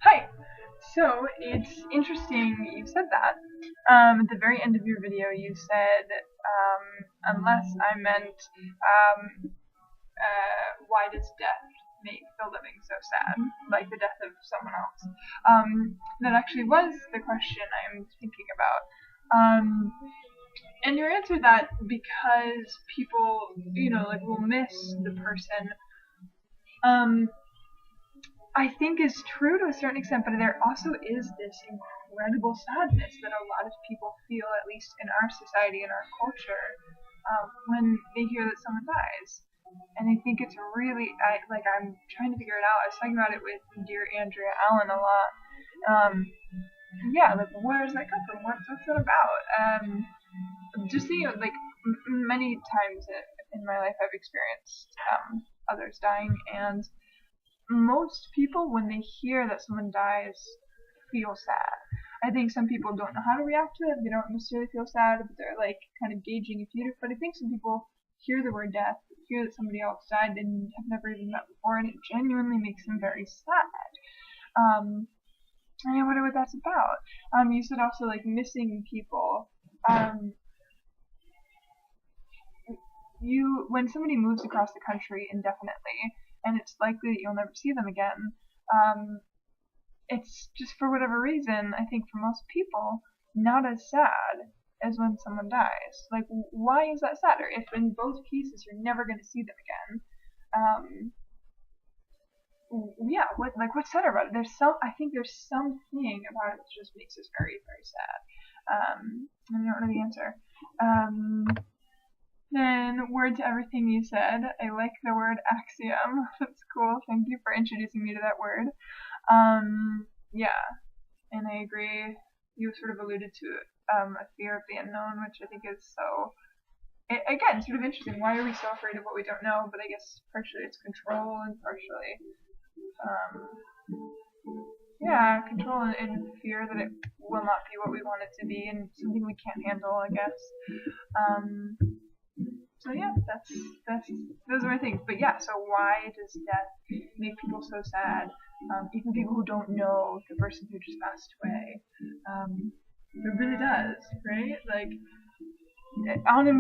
Hi. So it's interesting you said that. At the very end of your video, you said, unless I meant, why does death make the living so sad, like the death of someone else? That actually was the question I'm thinking about. And you answered that because people, like will miss the person. Um, I think is true to a certain extent, but there also is this incredible sadness that a lot of people feel, at least in our society and our culture, when they hear that someone dies. And I think it's really, I'm trying to figure it out. I was talking about it with dear Andrea Allen a lot. Um, yeah, like where does that come from? What's that about? Just like many times in my life, I've experienced others dying, and most people, when they hear that someone dies, feel sad. I think some people don't know how to react to it. They don't necessarily feel sad, but they're like kind of gauging if you. But I think some people hear the word death, hear that somebody else died and have never even met before, and it genuinely makes them very sad. Um, and I wonder what that's about. You said also like missing people. Um, when somebody moves across the country indefinitely, and it's likely that you'll never see them again. Um, it's just for whatever reason, I think for most people, not as sad as when someone dies. Like, why is that sadder? If in both cases you're never going to see them again, um, yeah, what's sadder about it? I think there's something about it that just makes us very, very sad. I don't know the answer. Um, then word to everything you said. I like the word axiom. That's cool. Thank you for introducing me to that word. Yeah, and I agree. You sort of alluded to a fear of the unknown, which I think is so. Again, sort of interesting. Why are we so afraid of what we don't know? But I guess partially it's control, and partially, um, yeah, control and fear that it will not be what we want it to be, and something we can't handle. I guess. Um, so yeah, that's those are my things. But yeah, so why does death make people so sad? Even people who don't know the person who just passed away. It really does, right? Like on a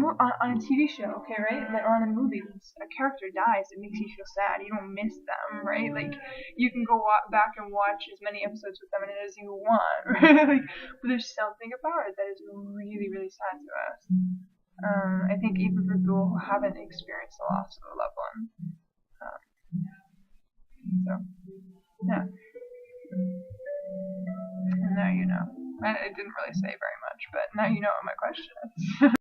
TV show, okay, right? Like, or on a movie, when a character dies, it makes you feel sad. You don't miss them, right? Like you can go back and watch as many episodes with them as you want, right? Like, but there's something about it that is really, really sad to us. I think even for people who haven't experienced the loss of a loved one. Um, so yeah, and now you know. I didn't really say very much, but now you know what my question is.